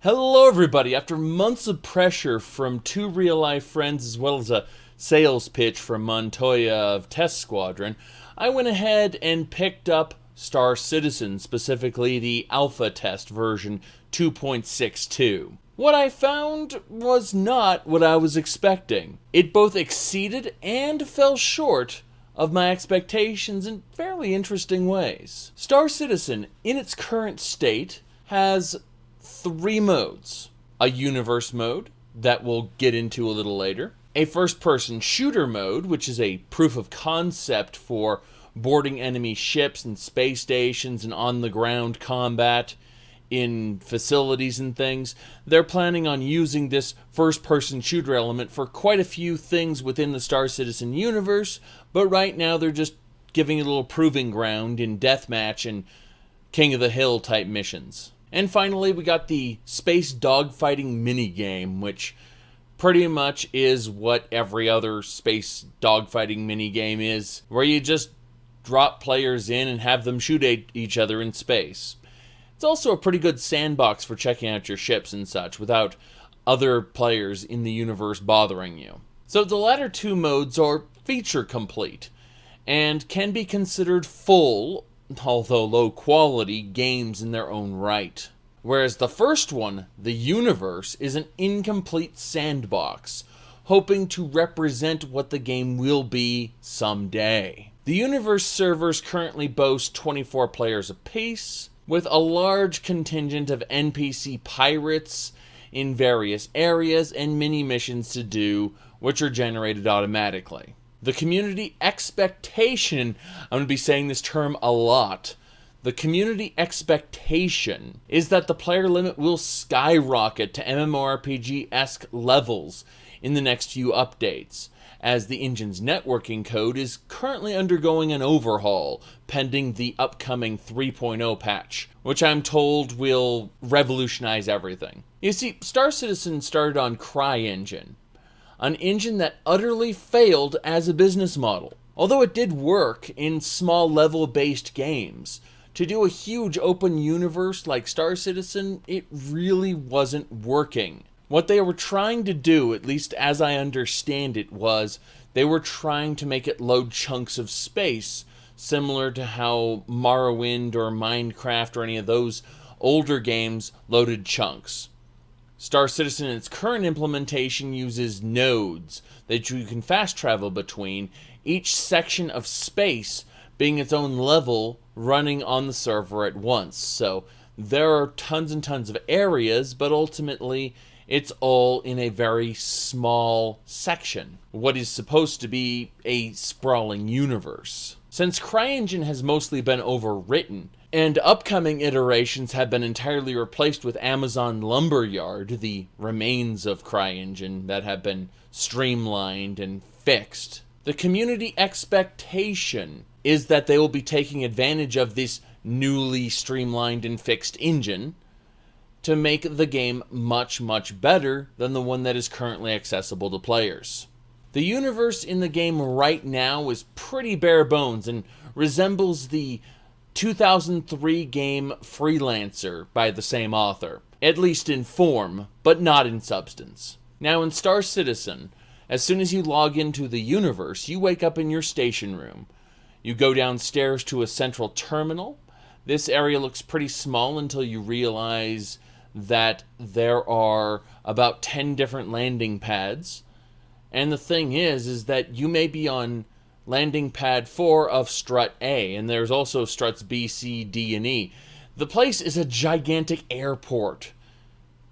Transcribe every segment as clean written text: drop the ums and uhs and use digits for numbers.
Hello everybody! After months of pressure from two real-life friends as well as a sales pitch from Montoya of Test Squadron, I went ahead and picked up Star Citizen, specifically the Alpha Test version 2.62. What I found was not what I was expecting. It both exceeded and fell short of my expectations in fairly interesting ways. Star Citizen, in its current state, has three modes. A universe mode, that we'll get into a little later. A first-person shooter mode, which is a proof of concept for boarding enemy ships and space stations and on-the-ground combat in facilities and things. They're planning on using this first-person shooter element for quite a few things within the Star Citizen universe, but right now they're just giving it a little proving ground in deathmatch and King of the Hill type missions. And finally, we got the space dogfighting minigame, which pretty much is what every other space dogfighting minigame is, where you just drop players in and have them shoot at each other in space. It's also a pretty good sandbox for checking out your ships and such without other players in the universe bothering you. So the latter two modes are feature complete and can be considered full, although low quality, games in their own right. Whereas the first one, the universe, is an incomplete sandbox, hoping to represent what the game will be someday. The universe servers currently boast 24 players apiece, with a large contingent of NPC pirates in various areas and mini-missions to do, which are generated automatically. The community expectation, I'm going to be saying this term a lot, the community expectation is that the player limit will skyrocket to MMORPG-esque levels in the next few updates, as the engine's networking code is currently undergoing an overhaul, pending the upcoming 3.0 patch, which I'm told will revolutionize everything. You see, Star Citizen started on CryEngine, an engine that utterly failed as a business model. Although it did work in small level-based games, to do a huge open universe like Star Citizen, it really wasn't working. What they were trying to do, at least as I understand it, was they were trying to make it load chunks of space, similar to how Morrowind or Minecraft or any of those older games loaded chunks. Star Citizen in its current implementation uses nodes that you can fast travel between, each section of space being its own level running on the server at once. So there are tons and tons of areas, but ultimately it's all in a very small section, what is supposed to be a sprawling universe. Since CryEngine has mostly been overwritten, and upcoming iterations have been entirely replaced with Amazon Lumberyard, the remains of CryEngine that have been streamlined and fixed, the community expectation is that they will be taking advantage of this newly streamlined and fixed engine to make the game much, much better than the one that is currently accessible to players. The universe in the game right now is pretty bare bones and resembles the 2003 game Freelancer by the same author, at least in form, but not in substance. Now in Star Citizen, as soon as you log into the universe, you wake up in your station room. You go downstairs to a central terminal. This area looks pretty small until you realize that there are about 10 different landing pads. And the thing is that you may be on landing pad 4 of Strut A, and there's also Struts B, C, D, and E. The place is a gigantic airport.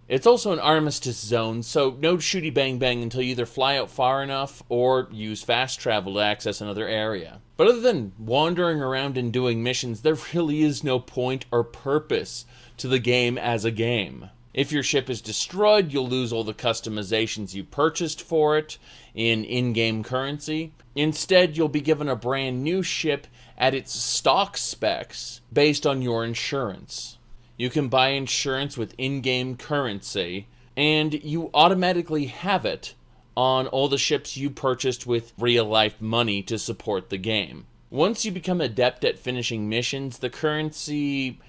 It's also an armistice zone, so no shooty bang bang until you either fly out far enough or use fast travel to access another area. But other than wandering around and doing missions, there really is no point or purpose to the game as a game. If your ship is destroyed, you'll lose all the customizations you purchased for it in-game currency. Instead, you'll be given a brand new ship at its stock specs based on your insurance. You can buy insurance with in-game currency, and you automatically have it on all the ships you purchased with real-life money to support the game. Once you become adept at finishing missions, the currency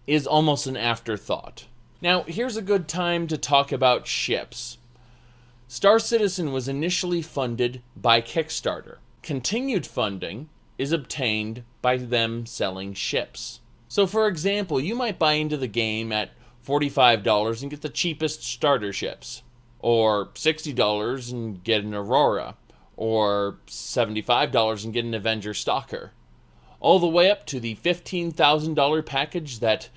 is almost an afterthought. Now, here's a good time to talk about ships. Star Citizen was initially funded by Kickstarter. Continued funding is obtained by them selling ships. So for example, you might buy into the game at $45 and get the cheapest starter ships, or $60 and get an Aurora, or $75 and get an Avenger Stalker, all the way up to the $15,000 package that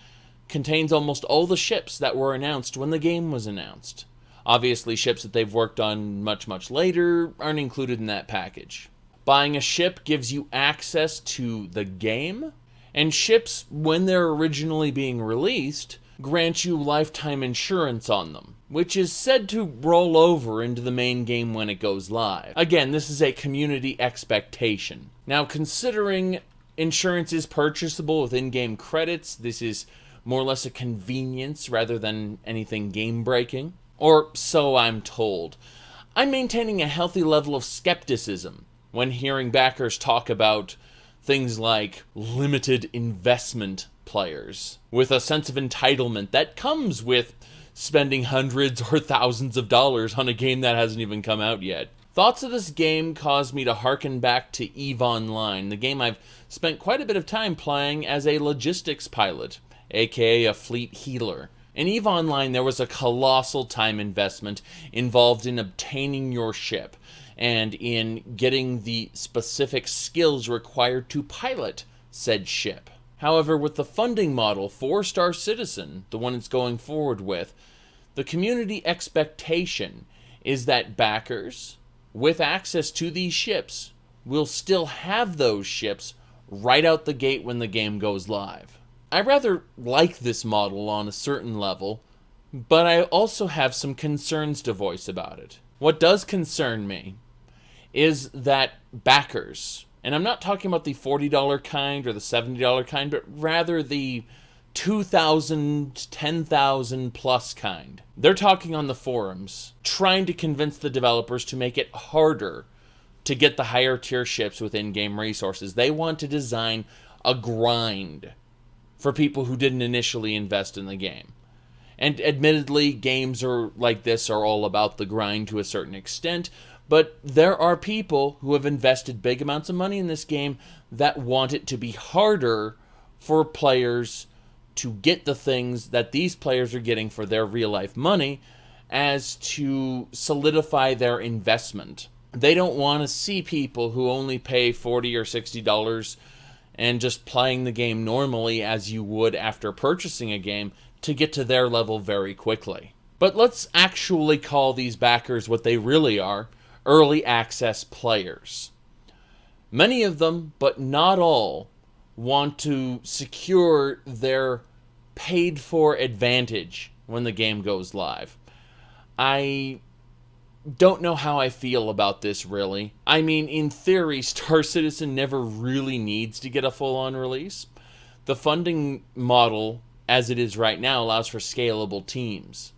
contains almost all the ships that were announced when the game was announced. Obviously, ships that they've worked on much later aren't included in that package. Buying a ship gives you access to the game, and ships, when they're originally being released, grant you lifetime insurance on them, which is said to roll over into the main game when it goes live. Again, this is a community expectation. Now, considering insurance is purchasable with in-game credits, this is more or less a convenience rather than anything game-breaking. Or so I'm told. I'm maintaining a healthy level of skepticism when hearing backers talk about things like limited investment players, with a sense of entitlement that comes with spending hundreds or thousands of dollars on a game that hasn't even come out yet. Thoughts of this game caused me to harken back to EVE Online, the game I've spent quite a bit of time playing as a logistics pilot, aka a fleet healer. In EVE Online, there was a colossal time investment involved in obtaining your ship and in getting the specific skills required to pilot said ship. However, with the funding model for Star Citizen, the one it's going forward with, the community expectation is that backers with access to these ships will still have those ships right out the gate when the game goes live. I rather like this model on a certain level, but I also have some concerns to voice about it. What does concern me is that backers, and I'm not talking about the $40 kind or the $70 kind, but rather the $2,000, $10,000 plus kind. They're talking on the forums, trying to convince the developers to make it harder to get the higher tier ships with in-game resources. They want to design a grind for people who didn't initially invest in the game. And admittedly, games like this are all about the grind to a certain extent, but there are people who have invested big amounts of money in this game that want it to be harder for players to get the things that these players are getting for their real-life money as to solidify their investment. They don't want to see people who only pay $40 or $60 and just playing the game normally as you would after purchasing a game to get to their level very quickly. But let's actually call these backers what they really are, early access players. Many of them, but not all, want to secure their paid-for advantage when the game goes live. I don't know how I feel about this, really. I mean, in theory, Star Citizen never really needs to get a full-on release. The funding model, as it is right now, allows for scalable teams.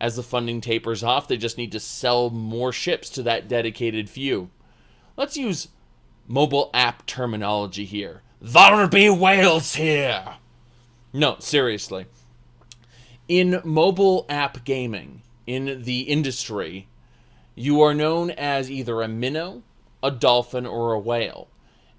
As the funding tapers off, they just need to sell more ships to that dedicated few. Let's use mobile app terminology here. There'll be whales here! No, seriously. In mobile app gaming, in the industry, you are known as either a minnow, a dolphin, or a whale.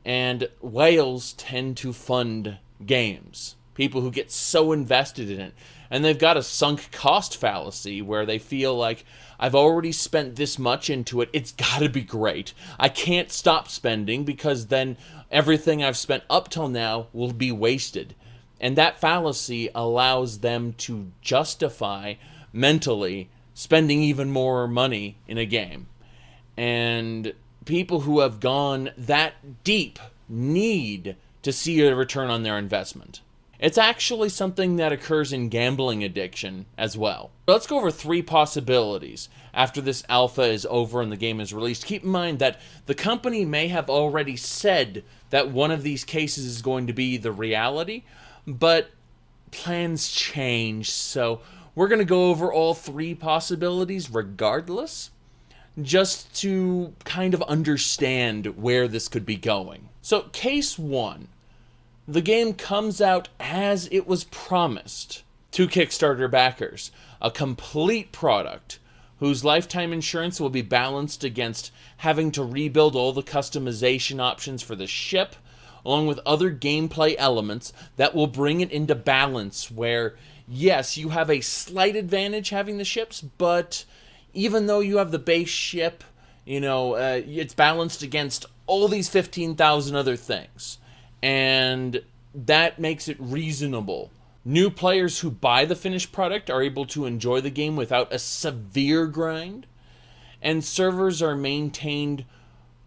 And whales tend to fund games. People who get so invested in it. And they've got a sunk cost fallacy where they feel like, I've already spent this much into it, it's gotta be great. I can't stop spending because then everything I've spent up till now will be wasted. And that fallacy allows them to justify mentally spending even more money in a game. And people who have gone that deep need to see a return on their investment. It's actually something that occurs in gambling addiction as well. Let's go over 3 possibilities after this alpha is over and the game is released. Keep in mind that the company may have already said that one of these cases is going to be the reality, but plans change, so we're going to go over all 3 possibilities regardless, just to kind of understand where this could be going. So, case 1. The game comes out as it was promised. to Kickstarter backers. A complete product whose lifetime insurance will be balanced against having to rebuild all the customization options for the ship, along with other gameplay elements that will bring it into balance where, yes, you have a slight advantage having the ships, but even though you have the base ship, it's balanced against all these 15,000 other things. And that makes it reasonable. New players who buy the finished product are able to enjoy the game without a severe grind, and servers are maintained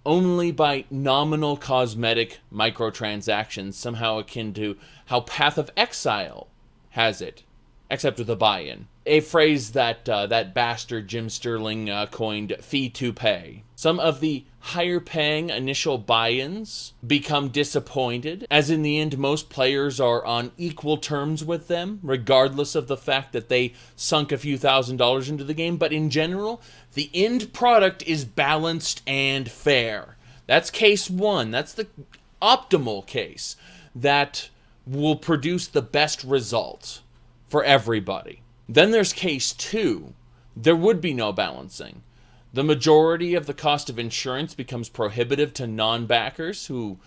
only by nominal cosmetic microtransactions, somehow akin to how Path of Exile has it, except with a buy-in. A phrase that that bastard Jim Sterling coined, fee to pay. Some of the higher-paying initial buy-ins become disappointed, as in the end most players are on equal terms with them, regardless of the fact that they sunk a few $1,000s into the game. But in general, the end product is balanced and fair. That's case one. That's the optimal case that will produce the best result for everybody. Then there's case two. There would be no balancing. The majority of the cost of insurance becomes prohibitive to non-backers who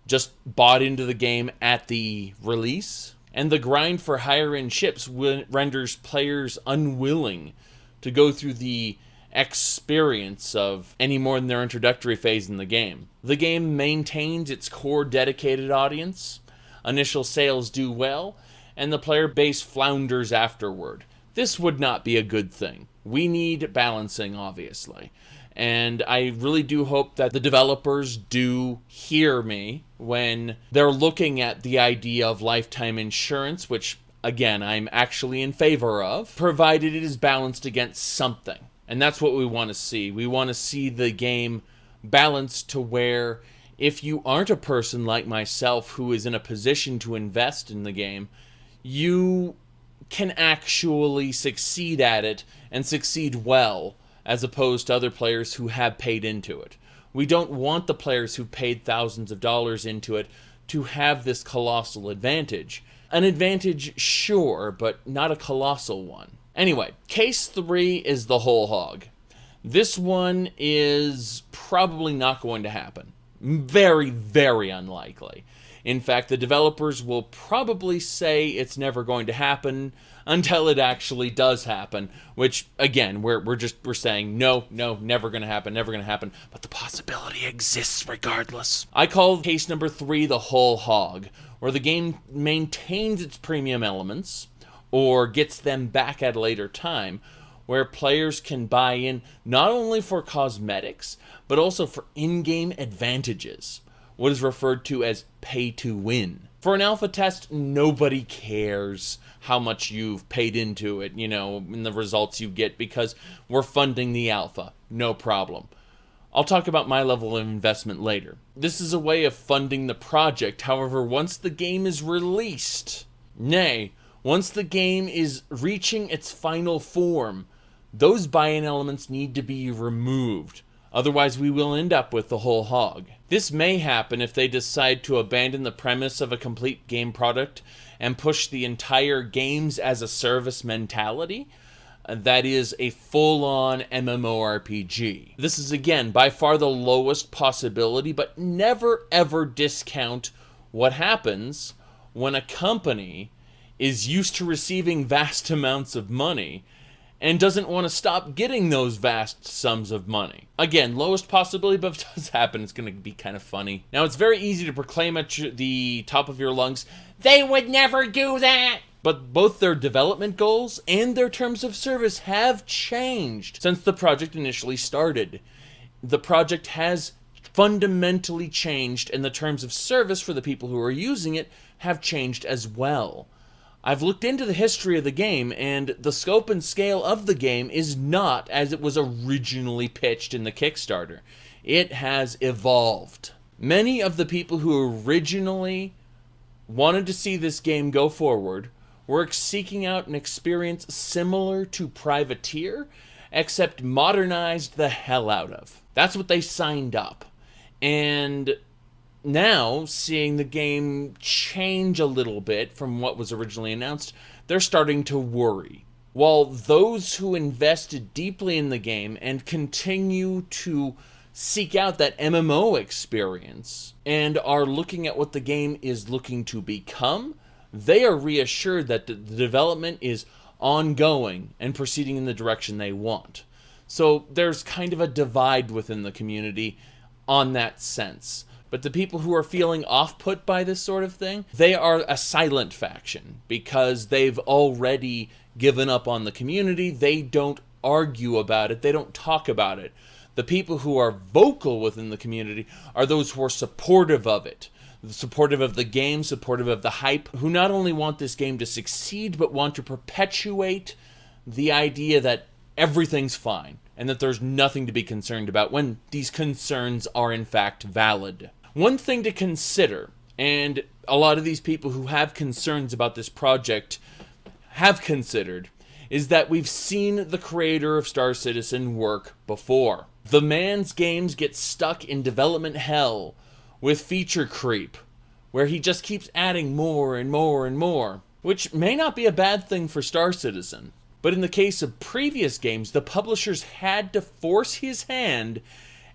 just bought into the game at the release. And the grind for higher-end ships renders players unwilling to go through the experience of any more than their introductory phase in the game. The game maintains its core dedicated audience. Initial sales do well, and the player base flounders afterward. This would not be a good thing. We need balancing, obviously. And I really do hope that the developers do hear me when they're looking at the idea of lifetime insurance, which, again, I'm actually in favor of, provided it is balanced against something. And that's what we want to see. We want to see the game balanced to where if you aren't a person like myself who is in a position to invest in the game, you can actually succeed at it and succeed well, as opposed to other players who have paid into it. We don't want the players who paid thousands of dollars into it to have this colossal advantage. An advantage, sure, but not a colossal one. Anyway, case 3 is the whole hog. This one is probably not going to happen. Very, very unlikely. In fact, the developers will probably say it's never going to happen until it actually does happen, which, again, we're saying no, never going to happen, but the possibility exists regardless. I call case number 3 the whole hog, where the game maintains its premium elements, or gets them back at a later time, where players can buy in not only for cosmetics, but also for in-game advantages, what is referred to as pay to win. For an alpha test, nobody cares how much you've paid into it, in the results you get, because we're funding the alpha. No problem. I'll talk about my level of investment later. This is a way of funding the project. However, once the game is released, once the game is reaching its final form, those buy-in elements need to be removed. Otherwise, we will end up with the whole hog. This may happen if they decide to abandon the premise of a complete game product and push the entire games as a service mentality. That is a full-on MMORPG. This is, again, by far the lowest possibility, but never ever discount what happens when a company is used to receiving vast amounts of money and doesn't want to stop getting those vast sums of money. Again, lowest possibility, but if it does happen, it's going to be kind of funny. Now, it's very easy to proclaim at the top of your lungs, they would never do that! But both their development goals and their terms of service have changed since the project initially started. The project has fundamentally changed, and the terms of service for the people who are using it have changed as well. I've looked into the history of the game, and the scope and scale of the game is not as it was originally pitched in the Kickstarter. It has evolved. Many of the people who originally wanted to see this game go forward were seeking out an experience similar to Privateer, except modernized the hell out of. That's what they signed up. And now, seeing the game change a little bit from what was originally announced, they're starting to worry. While those who invested deeply in the game and continue to seek out that MMO experience and are looking at what the game is looking to become, they are reassured that the development is ongoing and proceeding in the direction they want. So there's kind of a divide within the community on that sense. But the people who are feeling off-put by this sort of thing, they are a silent faction because they've already given up on the community. They don't argue about it. They don't talk about it. The people who are vocal within the community are those who are supportive of it, supportive of the game, supportive of the hype, who not only want this game to succeed, but want to perpetuate the idea that everything's fine and that there's nothing to be concerned about when these concerns are in fact valid. One thing to consider, and a lot of these people who have concerns about this project have considered, is that we've seen the creator of Star Citizen work before. The man's games get stuck in development hell with feature creep, where he just keeps adding more and more and more, which may not be a bad thing for Star Citizen. But in the case of previous games, the publishers had to force his hand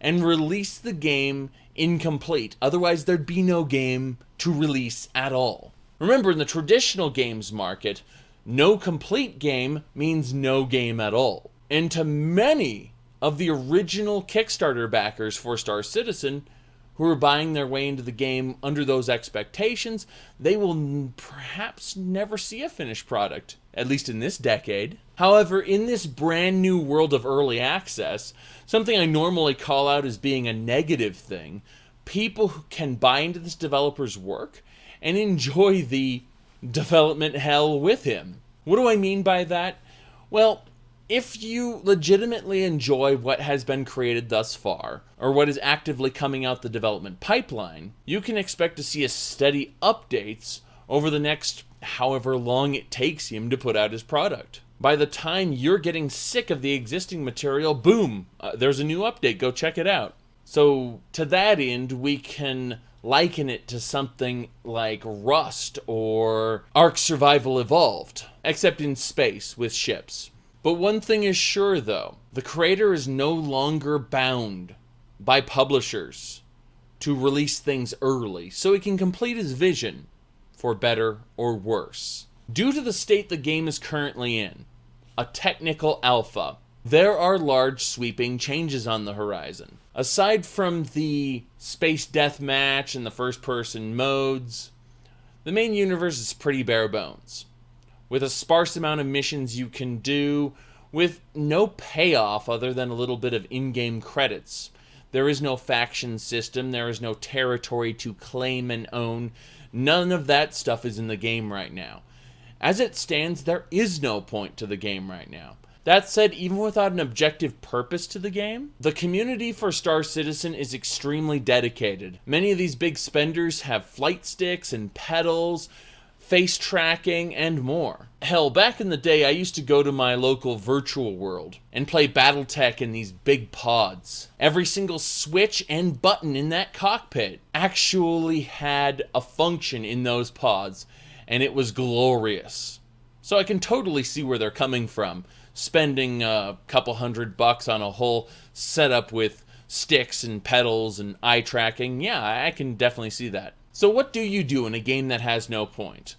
and release the game incomplete. Otherwise, there'd be no game to release at all. Remember, in the traditional games market, no complete game means no game at all. And to many of the original Kickstarter backers for Star Citizen, who are buying their way into the game under those expectations, they will perhaps never see a finished product, at least in this decade. However, in this brand new world of early access, something I normally call out as being a negative thing, people who can buy into this developer's work and enjoy the development hell with him. What do I mean by that? Well, if you legitimately enjoy what has been created thus far, or what is actively coming out the development pipeline, you can expect to see a steady updates over the next however long it takes him to put out his product. By the time you're getting sick of the existing material, boom, there's a new update, go check it out. So to that end, we can liken it to something like Rust or Ark Survival Evolved, except in space with ships. But one thing is sure, though, the creator is no longer bound by publishers to release things early, so he can complete his vision, for better or worse. Due to the state the game is currently in, a technical alpha, there are large sweeping changes on the horizon. Aside from the space deathmatch and the first-person modes, the main universe is pretty bare bones, with a sparse amount of missions you can do, with no payoff other than a little bit of in-game credits. There is no faction system, there is no territory to claim and own. None of that stuff is in the game right now. As it stands, there is no point to the game right now. That said, even without an objective purpose to the game, the community for Star Citizen is extremely dedicated. Many of these big spenders have flight sticks and pedals, face tracking, and more. Hell, back in the day, I used to go to my local virtual world and play Battletech in these big pods. Every single switch and button in that cockpit actually had a function in those pods, and it was glorious. So I can totally see where they're coming from, spending a couple $100 on a whole setup with sticks and pedals and eye tracking. Yeah, I can definitely see that. So what do you do in a game that has no point?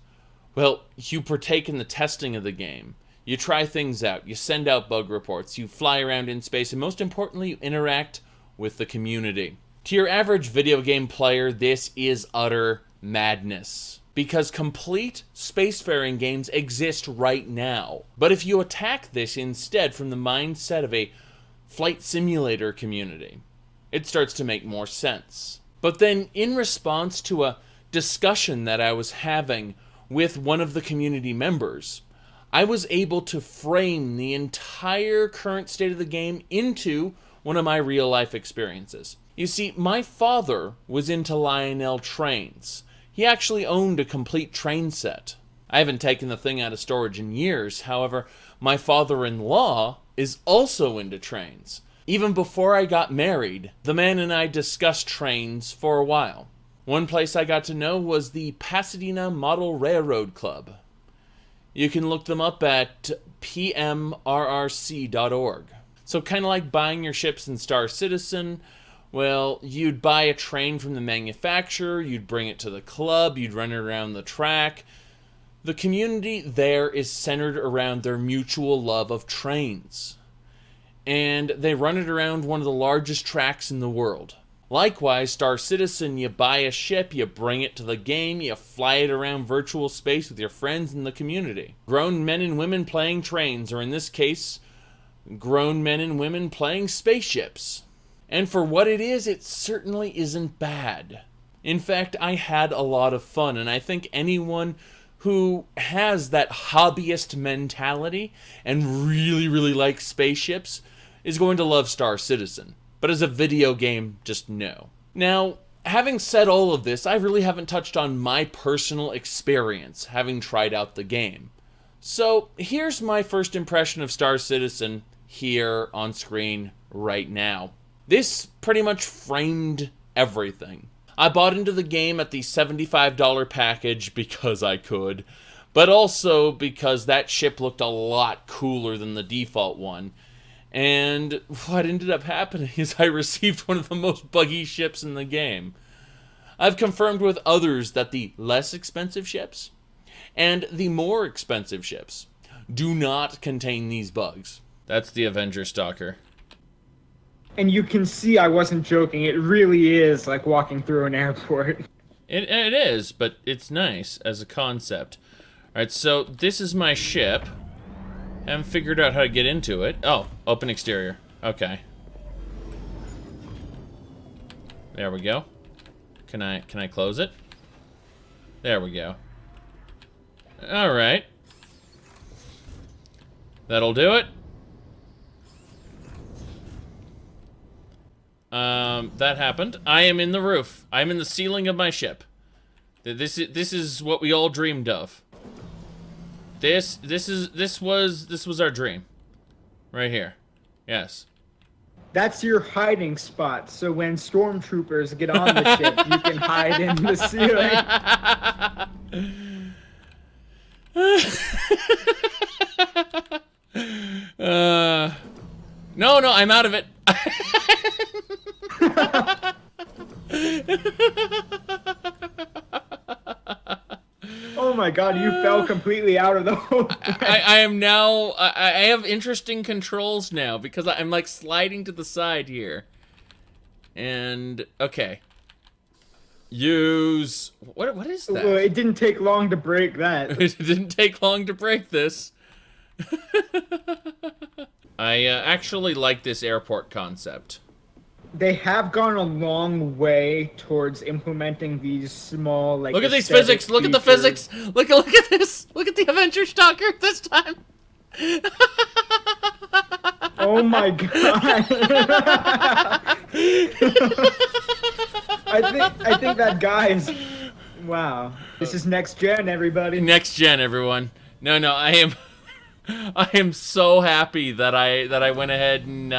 Well, you partake in the testing of the game. You try things out. You send out bug reports. You fly around in space. And most importantly, you interact with the community. To your average video game player, this is utter madness, because complete spacefaring games exist right now. But if you attack this instead from the mindset of a flight simulator community, it starts to make more sense. But then, in response to a discussion that I was having with one of the community members, I was able to frame the entire current state of the game into one of my real-life experiences. You see, my father was into Lionel trains. He actually owned a complete train set. I haven't taken the thing out of storage in years. However, my father-in-law is also into trains. Even before I got married, the man and I discussed trains for a while. One place I got to know was the Pasadena Model Railroad Club. You can look them up at pmrrc.org. So kind of like buying your ships in Star Citizen, well, you'd buy a train from the manufacturer, you'd bring it to the club, you'd run it around the track. The community there is centered around their mutual love of trains. And they run it around one of the largest tracks in the world. Likewise, Star Citizen, you buy a ship, you bring it to the game, you fly it around virtual space with your friends in the community. Grown men and women playing trains, or in this case, grown men and women playing spaceships. And for what it is, it certainly isn't bad. In fact, I had a lot of fun, and I think anyone who has that hobbyist mentality and really, really likes spaceships is going to love Star Citizen. But as a video game, just no. Now, having said all of this, I really haven't touched on my personal experience having tried out the game. So here's my first impression of Star Citizen here on screen right now. This pretty much framed everything. I bought into the game at the $75 package because I could, but also because that ship looked a lot cooler than the default one. And what ended up happening is I received one of the most buggy ships in the game. I've confirmed with others that the less expensive ships and the more expensive ships do not contain these bugs. That's the Avenger Stalker. And you can see I wasn't joking. It really is like walking through an airport. It is, but it's nice as a concept. Alright, so this is my ship. Haven't figured out how to get into it. Oh, open exterior. Okay. There we go. Can I close it? There we go. Alright. That'll do it. That happened. I am in the roof. I'm in the ceiling of my ship. This is what we all dreamed of. This was our dream. Right here. Yes. That's your hiding spot, so when stormtroopers get on the ship, you can hide in the ceiling. No, I'm out of it. Oh my god, you fell completely out of the hole. I am now, I have interesting controls now because I'm like sliding to the side here. And, okay. Use, what is that? Well, it didn't take long to break that. It didn't take long to break this. I actually like this airport concept. They have gone a long way towards implementing these small, like, look at these physics. Look at the physics. Look at this. Look at the Avenger Stalker this time. Oh my god. I think that guy is. Wow. This is next gen, everybody. Next gen, everyone. No, I am so happy that I went ahead and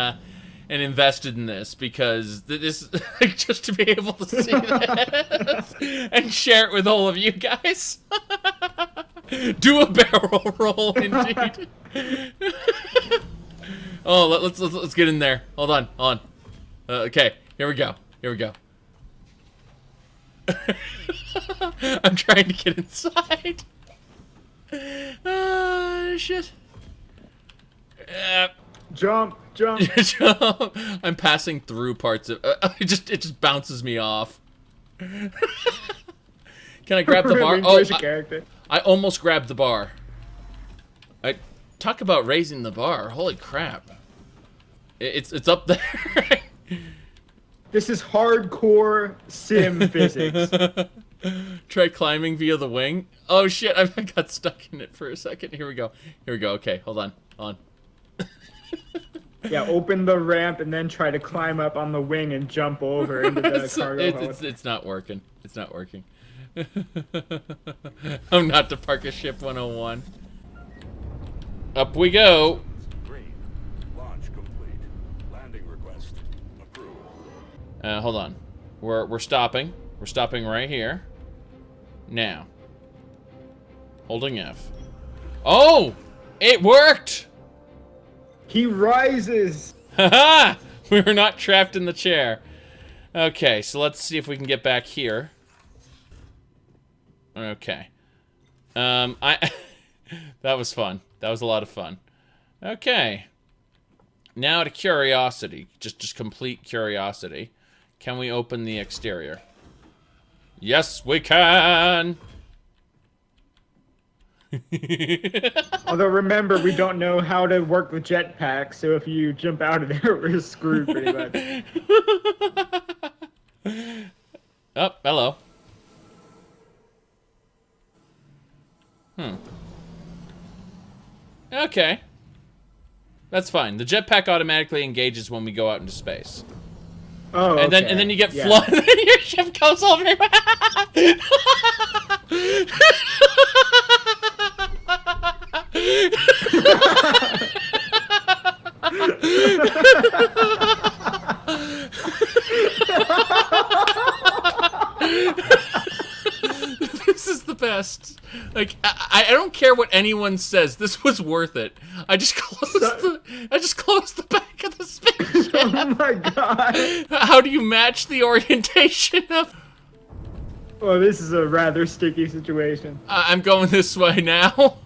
invested in this, because this just to be able to see this and share it with all of you guys. Do a barrel roll, indeed. Oh, let's get in there. Hold on. Okay, here we go. I'm trying to get inside. Shit. Jump. I'm passing through parts of it just bounces me off. Can I grab the bar? Oh, I almost grabbed the bar. I talk about raising the bar. Holy crap. It's up there. This is hardcore sim physics. Try climbing via the wing. Oh shit, I got stuck in it for a second. Here we go. Okay, hold on. Yeah, open the ramp and then try to climb up on the wing and jump over into the cargo hold. It's not working. I'm not to park a ship 101. Up we go. Green. Launch complete. Landing request approved. Hold on. We're stopping. We're stopping right here. Now. Holding F. Oh! It worked! He rises. Haha! We were not trapped in the chair. Okay, so let's see if we can get back here. Okay. That was fun. That was a lot of fun. Okay. Now to curiosity. Just complete curiosity. Can we open the exterior? Yes, we can! Although remember, we don't know how to work the jetpack, so if you jump out of there, we're screwed pretty much. Oh, hello. Okay. That's fine. The jetpack automatically engages when we go out into space. Oh, And okay. then you get Yeah. flooded and your ship goes over. This is the best. Like I don't care what anyone says. This was worth it. I just closed the back of the spaceship. Oh my god. How do you match the orientation of? Well, this is a rather sticky situation. I'm going this way now.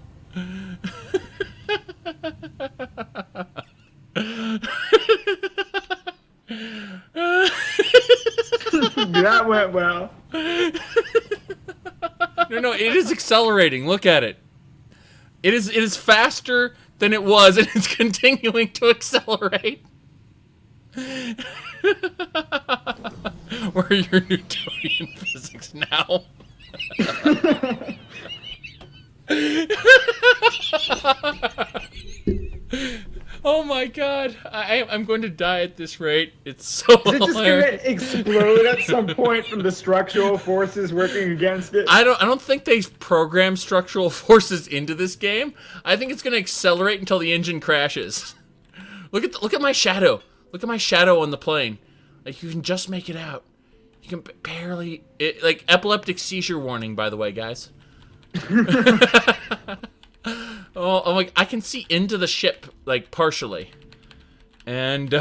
That went well. No, it is accelerating. Look at it. It is faster than it was, and it's continuing to accelerate. Where are your Newtonian physics now? Oh my god, I'm going to die at this rate. It's so Is it just gonna hilarious. explode at some point from the structural forces working against it? I don't think they program structural forces into this game. I think it's gonna accelerate until the engine crashes. Look at my shadow. Look at my shadow on the plane. Like, you can just make it out. You can barely like epileptic seizure warning, by the way, guys. Oh, I'm like, I can see into the ship, like, partially. And,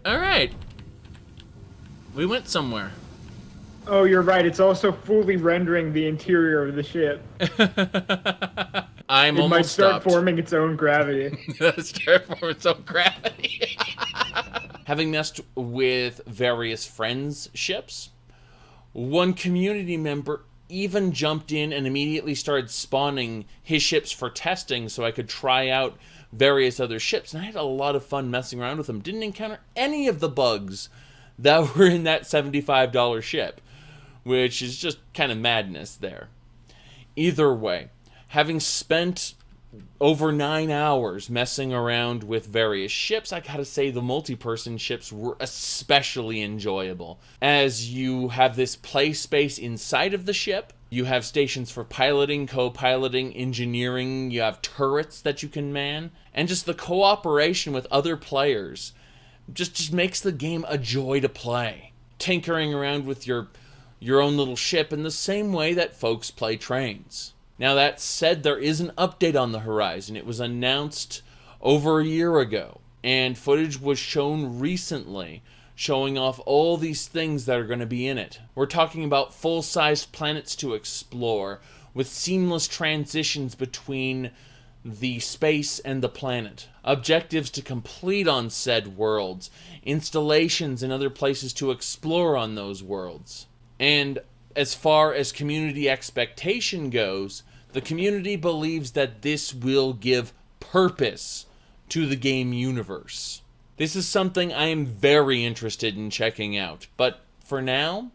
alright. We went somewhere. Oh, you're right. It's also fully rendering the interior of the ship. I'm It might almost start stopped. forming its own gravity. Start forming its own gravity. Having messed with various friends' ships, one community member even jumped in and immediately started spawning his ships for testing so I could try out various other ships. And I had a lot of fun messing around with them. Didn't encounter any of the bugs that were in that $75 ship, which is just kind of madness there. Either way, having spent over 9 hours messing around with various ships, I gotta say the multi-person ships were especially enjoyable. As you have this play space inside of the ship, you have stations for piloting, co-piloting, engineering, you have turrets that you can man, and just the cooperation with other players just makes the game a joy to play. Tinkering around with your own little ship in the same way that folks play trains. Now, that said, there is an update on the horizon. It was announced over a year ago, and footage was shown recently showing off all these things that are going to be in it. We're talking about full-sized planets to explore, with seamless transitions between the space and the planet, objectives to complete on said worlds, installations and other places to explore on those worlds. And as far as community expectation goes, the community believes that this will give purpose to the game universe. This is something I am very interested in checking out, but for now,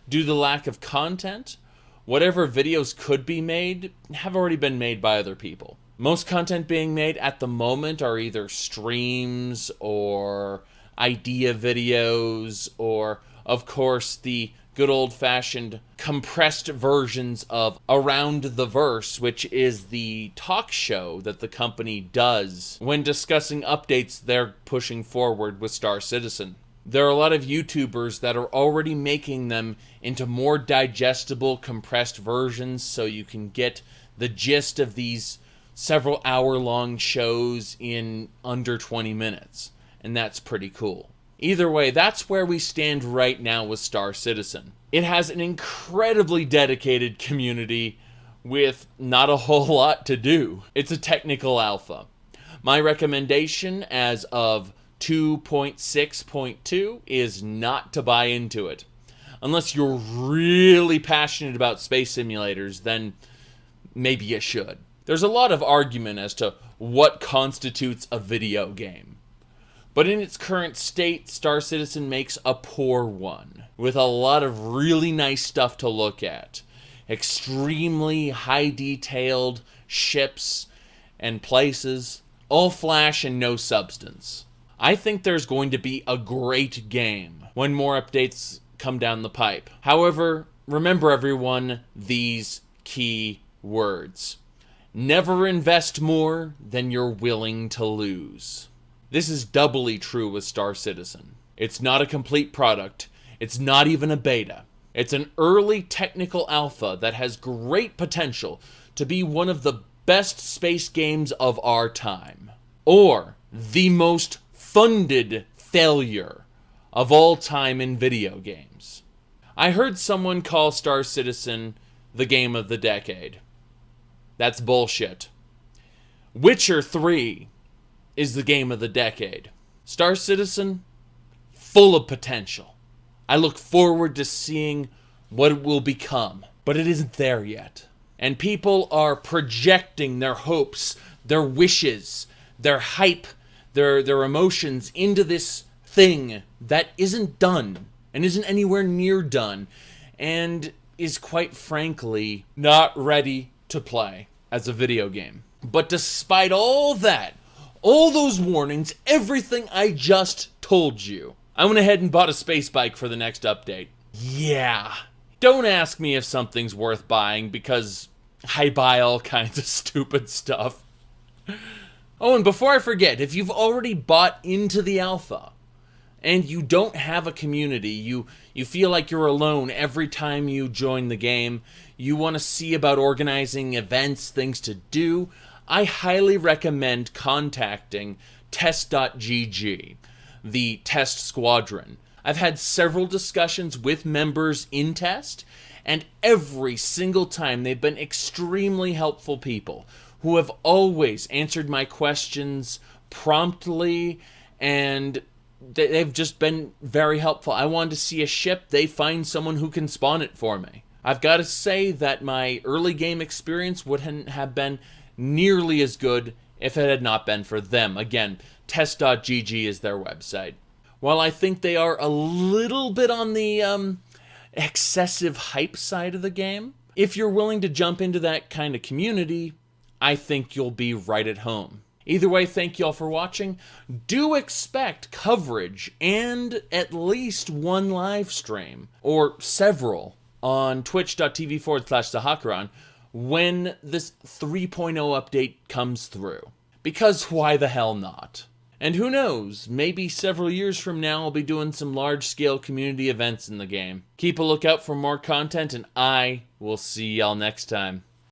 due to the lack of content, whatever videos could be made have already been made by other people. Most content being made at the moment are either streams or idea videos or, of course, the good old-fashioned compressed versions of Around the Verse, which is the talk show that the company does when discussing updates they're pushing forward with Star Citizen. There are a lot of YouTubers that are already making them into more digestible, compressed versions so you can get the gist of these several hour-long shows in under 20 minutes. And that's pretty cool. Either way, that's where we stand right now with Star Citizen. It has an incredibly dedicated community with not a whole lot to do. It's a technical alpha. My recommendation as of 2.6.2 is not to buy into it. Unless you're really passionate about space simulators, then maybe you should. There's a lot of argument as to what constitutes a video game. But in its current state, Star Citizen makes a poor one, with a lot of really nice stuff to look at. Extremely high-detailed ships and places, all flash and no substance. I think there's going to be a great game when more updates come down the pipe. However, remember everyone, these key words. Never invest more than you're willing to lose. This is doubly true with Star Citizen. It's not a complete product. It's not even a beta. It's an early technical alpha that has great potential to be one of the best space games of our time. Or the most funded failure of all time in video games. I heard someone call Star Citizen the game of the decade. That's bullshit. Witcher 3 is the game of the decade. Star Citizen, full of potential. I look forward to seeing what it will become, but it isn't there yet. And people are projecting their hopes, their wishes, their hype, their emotions into this thing that isn't done and isn't anywhere near done and is quite frankly not ready to play as a video game. But despite all that, all those warnings, everything I just told you, I went ahead and bought a space bike for the next update. Yeah. Don't ask me if something's worth buying because I buy all kinds of stupid stuff. Oh, and before I forget, if you've already bought into the alpha and you don't have a community, you feel like you're alone every time you join the game, you want to see about organizing events, things to do, I highly recommend contacting test.gg, the test squadron. I've had several discussions with members in test, and every single time they've been extremely helpful people who have always answered my questions promptly, and they've just been very helpful. I wanted to see a ship, they find someone who can spawn it for me. I've got to say that my early game experience wouldn't have been nearly as good if it had not been for them. Again, test.gg is their website. While I think they are a little bit on the excessive hype side of the game, if you're willing to jump into that kind of community, I think you'll be right at home. Either way, thank you all for watching. Do expect coverage and at least one live stream, or several, on twitch.tv/Sahakaran when this 3.0 update comes through. Because why the hell not? And who knows, maybe several years from now I'll be doing some large-scale community events in the game. Keep a lookout for more content, and I will see y'all next time.